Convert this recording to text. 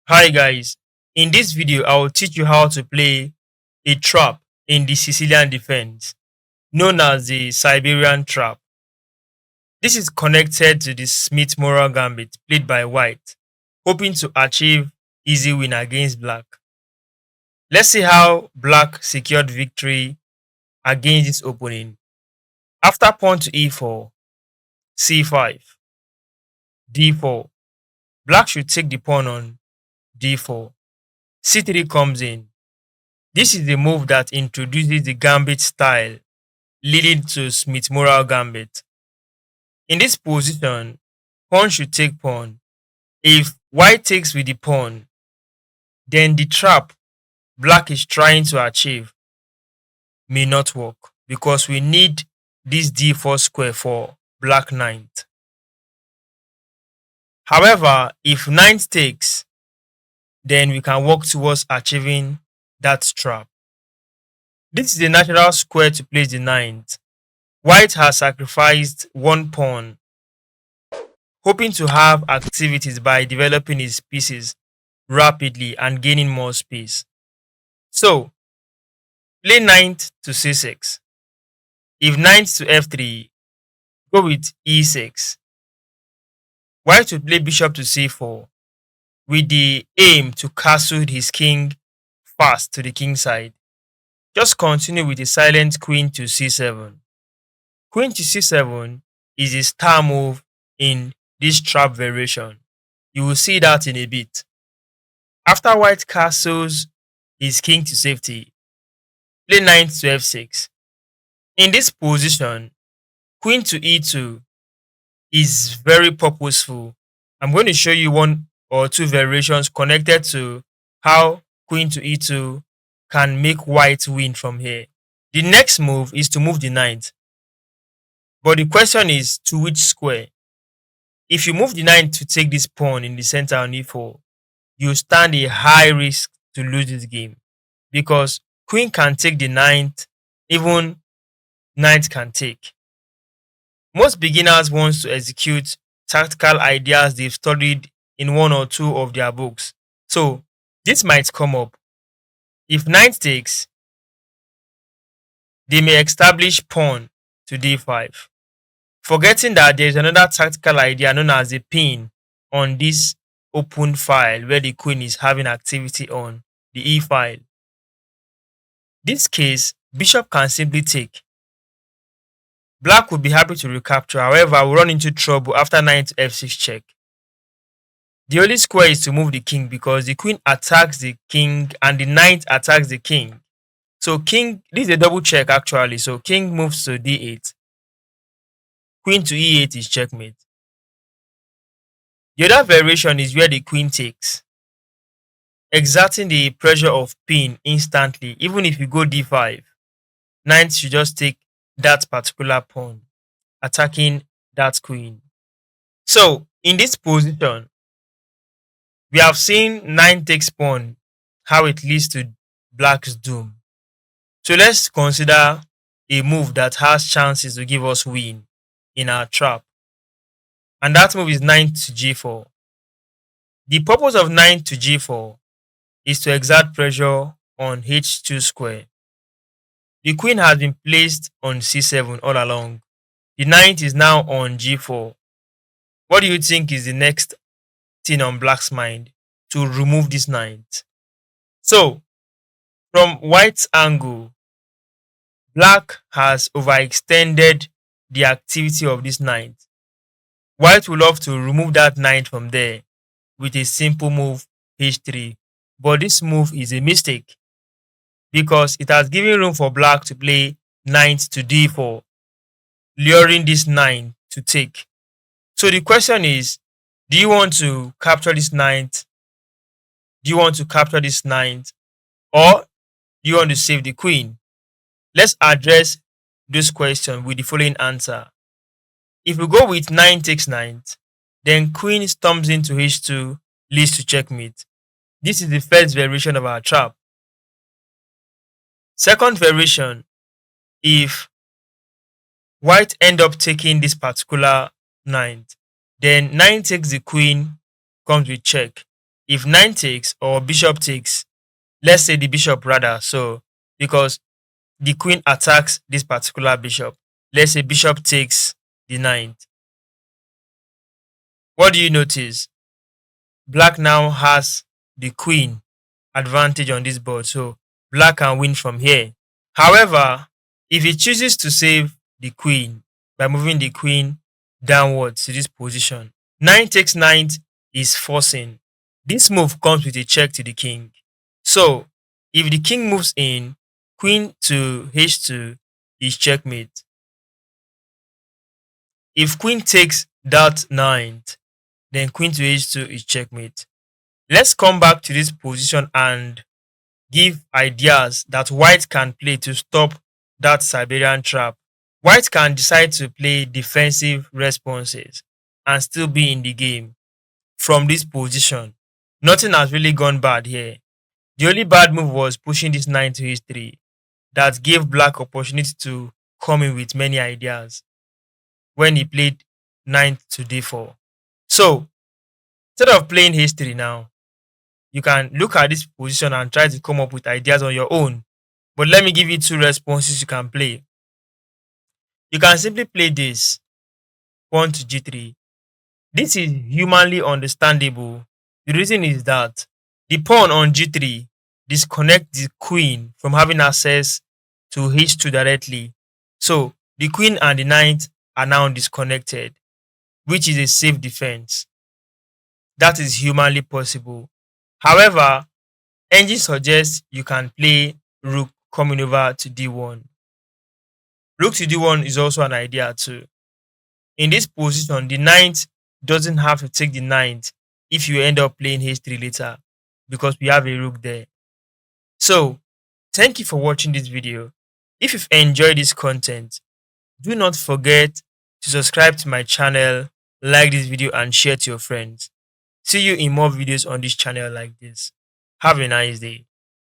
Hi guys, in this video I will teach you how to play a trap in the Sicilian defense known as the Siberian trap. This is connected to the Smith-Morrell gambit played by white, hoping to achieve easy win against black. Let's see how black secured victory against this opening. After pawn to e4, c5, d4, black should take the pawn on d4, c3 comes in. This is the move that introduces the gambit style, leading to Smith-Morrell gambit. In this position, pawn should take pawn. If white takes with the pawn, then the trap black is trying to achieve may not work because we need this d4 square for black knight. However, if knight takes, then we can work towards achieving that trap. This is the natural square to place the knight. White has sacrificed one pawn, hoping to have activities by developing his pieces rapidly and gaining more space. So, play knight to c6. If knight to f3, go with e6. White will play bishop to c4 with the aim to castle his king fast to the king side. Just continue with a silent queen to c7. Queen to c7 is a star move in this trap variation. You will see that in a bit. After white castles his king to safety, play knight to f6. In this position, queen to e2 is very purposeful. I'm going to show you one or two variations connected to how queen to e2 can make white win from here. The next move is to move the knight. But the question is to which square? If you move the knight to take this pawn in the center on e4, you stand a high risk to lose this game because queen can take the knight, even knight can take. Most beginners want to execute tactical ideas they've studied in one or two of their books. So this might come up. If knight takes, they may establish pawn to d5, forgetting that there is another tactical idea known as a pin on this open file where the queen is having activity on the e file. This case, bishop can simply take. Black would be happy to recapture, however, will run into trouble after knight to f6 check. The only square is to move the king because the queen attacks the king and the knight attacks the king. So king, this is a double check actually. So king moves to d8. Queen to e8 is checkmate. The other variation is where the queen takes, exerting the pressure of pin instantly. Even if you go d5, knight should just take that particular pawn, attacking that queen. So in this position, we have seen knight takes pawn, how it leads to black's doom. So let's consider a move that has chances to give us win in our trap. And that move is knight to g4. The purpose of knight to g4 is to exert pressure on h2 square. The queen has been placed on c7 all along. The knight is now on g4. What do you think is the next thing on black's mind to remove this knight? So, from white's angle, black has overextended the activity of this knight. White would love to remove that knight from there with a simple move h3, but this move is a mistake because it has given room for black to play knight to d4, luring this knight to take. So the question is, do you want to capture this knight? Do you want to capture this knight? Or do you want to save the queen? Let's address this question with the following answer. If we go with knight takes knight, then queen storms into h2, leads to checkmate. This is the first variation of our trap. Second variation, if white end up taking this particular knight, then knight takes the queen comes with check. If knight takes or bishop takes, let's say the bishop rather, so because the queen attacks this particular bishop, let's say bishop takes the knight. What do you notice? Black now has the queen advantage on this board, so black can win from here. However, if he chooses to save the queen by moving the queen downwards to this position, knight takes knight is forcing. This move comes with a check to the king. So if the king moves in, queen to h2 is checkmate. If queen takes that knight, then queen to h2 is checkmate. Let's come back to this position and give ideas that white can play to stop that Siberian trap. White can decide to play defensive responses and still be in the game from this position. Nothing has really gone bad here. The only bad move was pushing this knight to h3 that gave black opportunity to come in with many ideas when he played knight to d4. So instead of playing h3 now, you can look at this position and try to come up with ideas on your own. But let me give you two responses you can play. You can simply play this pawn to g3. This is humanly understandable. The reason is that the pawn on g3 disconnects the queen from having access to h2 directly. So the queen and the knight are now disconnected, which is a safe defense. That is humanly possible. However, engine suggests you can play rook coming over to d1. Rook to d1 is also an idea too. In this position, the knight doesn't have to take the knight if you end up playing h3 later because we have a rook there. So, thank you for watching this video. If you've enjoyed this content, do not forget to subscribe to my channel, like this video and share to your friends. See you in more videos on this channel like this. Have a nice day.